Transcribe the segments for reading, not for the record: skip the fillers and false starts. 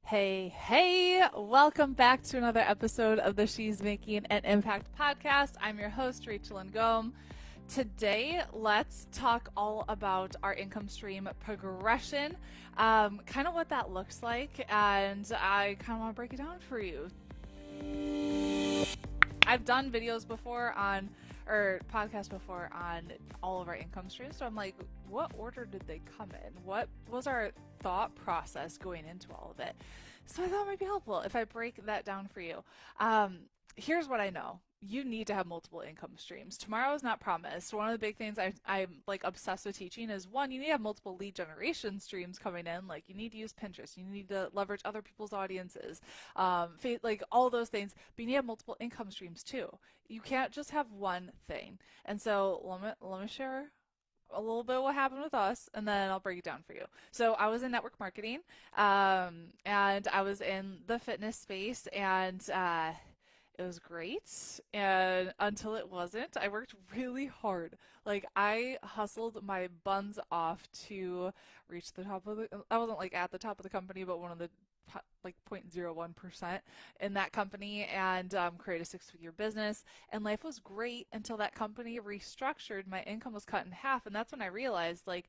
Hey, welcome back to another episode of the She's Making an Impact podcast. I'm your host, Rachel Ngom. Today, let's talk all about our income stream progression, kind of what that looks like, and I kind of want to break it down for you. I've done videos before or podcasts before on all of our income streams, so I'm like, what order did they come in? What was our thought process going into all of it? So I thought it might be helpful if I break that down for you. Here's what I know. You need to have multiple income streams. Tomorrow is not promised. One of the big things I'm like obsessed with teaching is, one, you need to have multiple lead generation streams coming in. Like, you need to use Pinterest. You need to leverage other people's audiences, like all those things. But you need to have multiple income streams too. You can't just have one thing. And so let me share a little bit of what happened with us, and then I'll break it down for you. So I was in network marketing, and I was in the fitness space, and it was great, and until it wasn't. I worked really hard. Like, I hustled my buns off to reach the top of I wasn't like at the top of the company, but one of the like 0.01% in that company, and create a 6-figure business. And life was great until that company restructured. My income was cut in half, and that's when I realized, like,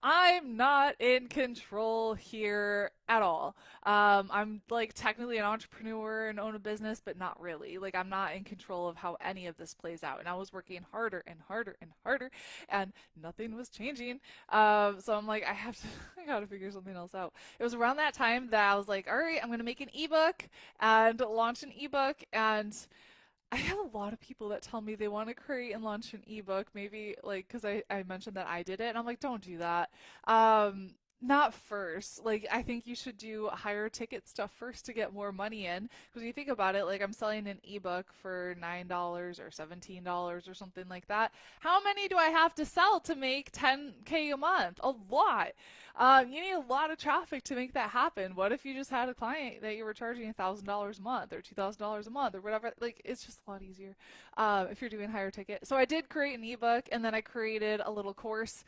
I'm not in control here at all. I'm like technically an entrepreneur and own a business, but not really. Like, I'm not in control of how any of this plays out. And I was working harder and harder and harder, and nothing was changing. So I'm like, I gotta figure something else out. It was around that time that I was like, all right, I'm gonna make an ebook and launch an ebook. And I have a lot of people that tell me they want to create and launch an ebook, maybe like because I mentioned that I did it, and I'm like, don't do that. Not first. Like, I think you should do higher ticket stuff first to get more money in. Because you think about it, like, I'm selling an ebook for $9 or $17 or something like that. How many do I have to sell to make 10K a month? A lot. You need a lot of traffic to make that happen. What if you just had a client that you were charging $1,000 a month or $2,000 a month or whatever? Like, it's just a lot easier if you're doing higher ticket. So I did create an ebook, and then I created a little course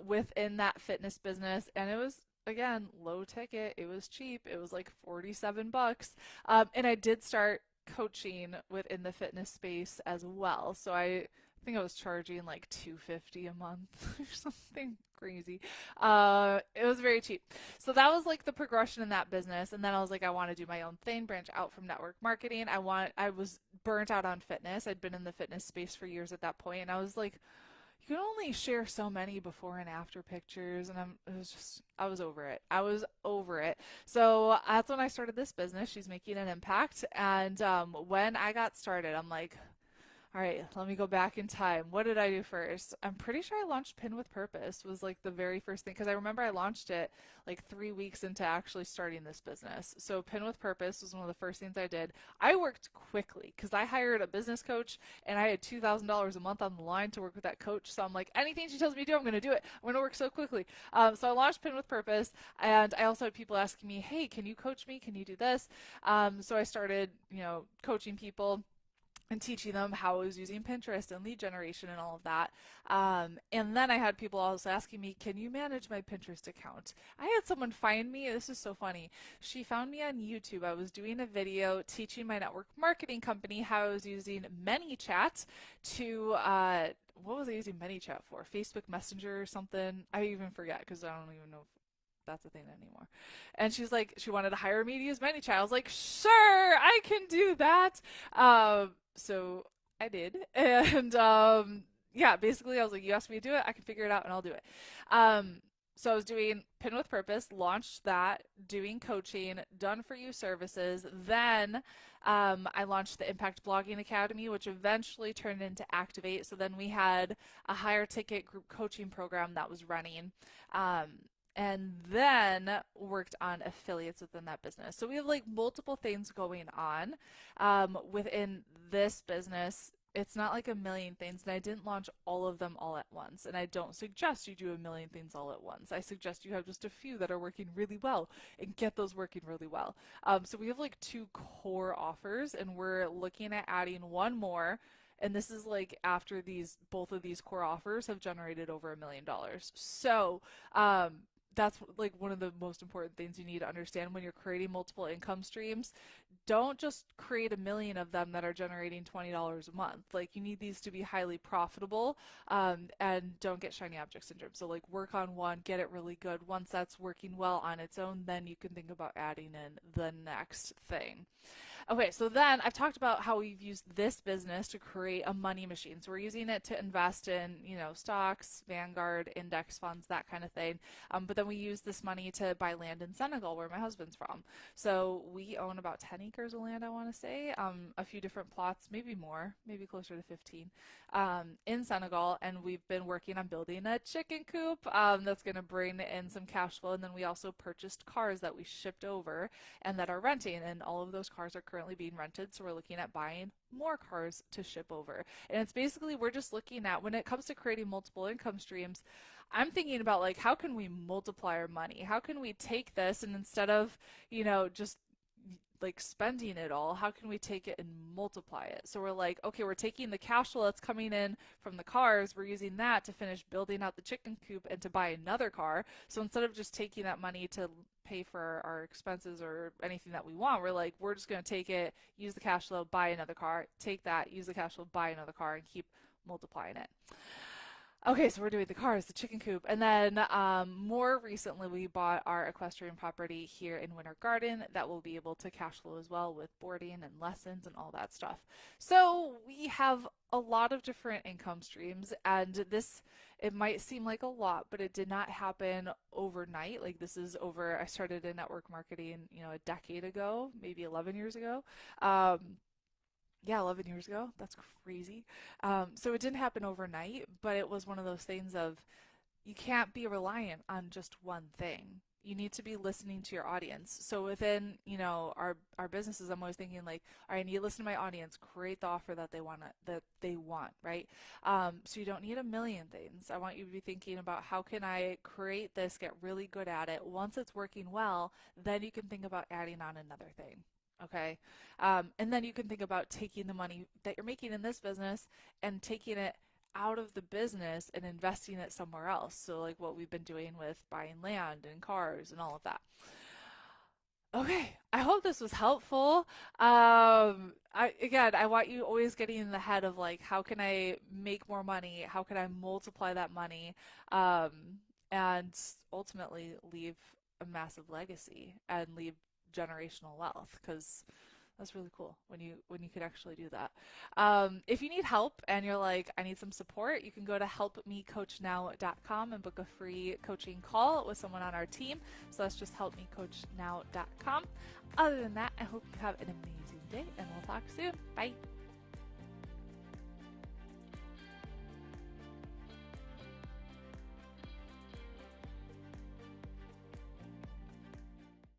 within that fitness business, and it was, again, low ticket. It was cheap. It was like $47, and I did start coaching within the fitness space as well. So I think I was charging like $250 a month or something crazy. It was very cheap. So that was like the progression in that business. And then I was like, I want to do my own thing, branch out from network marketing. I was burnt out on fitness. I'd been in the fitness space for years at that point, and I was like, you can only share so many before and after pictures, and I was over it. I was over it. So that's when I started this business. She's Making an Impact. And when I got started, I'm like, all right, let me go back in time. What did I do first? I'm pretty sure I launched Pin with Purpose was like the very first thing, because I remember I launched it like 3 weeks into actually starting this business. So Pin with Purpose was one of the first things I did. I worked quickly because I hired a business coach, and I had $2,000 a month on the line to work with that coach. So I'm like, anything she tells me to do, I'm going to do it. I'm going to work so quickly. So I launched Pin with Purpose, and I also had people asking me, hey, can you coach me? Can you do this? So I started, coaching people and teaching them how I was using Pinterest and lead generation and all of that. And then I had people also asking me, can you manage my Pinterest account? I had someone find me. This is so funny. She found me on YouTube. I was doing a video teaching my network marketing company how I was using ManyChat to, what was I using ManyChat for? Facebook Messenger or something? I even forget because I don't even know if that's a thing anymore. And she's like, she wanted to hire me to use ManyChat. I was like, sure, I can do that. So I did. And yeah, basically I was like, you asked me to do it, I can figure it out and I'll do it. So I was doing Pin with Purpose, launched that, doing coaching, done for you services. Then I launched the Impact Blogging Academy, which eventually turned into Activate. So then we had a higher ticket group coaching program that was running. And then worked on affiliates within that business. So we have like multiple things going on within this business. It's not like a million things, and I didn't launch all of them all at once. And I don't suggest you do a million things all at once. I suggest you have just a few that are working really well and get those working really well. So we have like 2 core offers, and we're looking at adding one more. And this is like after both of these core offers have generated over $1 million. So that's like one of the most important things you need to understand when you're creating multiple income streams. Don't just create a million of them that are generating $20 a month. Like, you need these to be highly profitable, and don't get shiny object syndrome. So like, work on one, get it really good. Once that's working well on its own, then you can think about adding in the next thing. Okay, so then I've talked about how we've used this business to create a money machine. So we're using it to invest in, stocks, Vanguard, index funds, that kind of thing. But then we use this money to buy land in Senegal, where my husband's from. So we own about 10 acres of land, I want to say, a few different plots, maybe more, maybe closer to 15, in Senegal. And we've been working on building a chicken coop that's going to bring in some cash flow. And then we also purchased cars that we shipped over and that are renting, and all of those cars are currently being rented, so we're looking at buying more cars to ship over. And it's basically, we're just looking at, when it comes to creating multiple income streams, I'm thinking about like, how can we multiply our money? How can we take this, and instead of, just like spending it all, how can we take it and multiply it? So we're like, okay, we're taking the cash flow that's coming in from the cars, we're using that to finish building out the chicken coop and to buy another car. So instead of just taking that money to pay for our expenses or anything that we want, we're like, we're just going to take it, use the cash flow, buy another car, take that, use the cash flow, buy another car, and keep multiplying it. Okay, so we're doing the cars, the chicken coop, and then more recently we bought our equestrian property here in Winter Garden that will be able to cash flow as well, with boarding and lessons and all that stuff. So we have a lot of different income streams, and this, it might seem like a lot, but it did not happen overnight. Like, this is over, I started in network marketing, a decade ago, maybe 11 years ago. Yeah, 11 years ago. That's crazy. So it didn't happen overnight, but it was one of those things of, you can't be reliant on just one thing. You need to be listening to your audience. So within, our businesses, I'm always thinking like, all right, I need to listen to my audience, create the offer that they want, right? So you don't need a million things. I want you to be thinking about, how can I create this, get really good at it. Once it's working well, then you can think about adding on another thing. Okay. And then you can think about taking the money that you're making in this business and taking it out of the business and investing it somewhere else. So like what we've been doing with buying land and cars and all of that. Okay, I hope this was helpful. I want you always getting in the head of like, how can I make more money? How can I multiply that money? And ultimately leave a massive legacy and leave generational wealth, because that's really cool when you could actually do that. If you need help and you're like, I need some support, you can go to helpmecoachnow.com and book a free coaching call with someone on our team. So that's just helpmecoachnow.com. Other than that, I hope you have an amazing day, and we'll talk soon. Bye.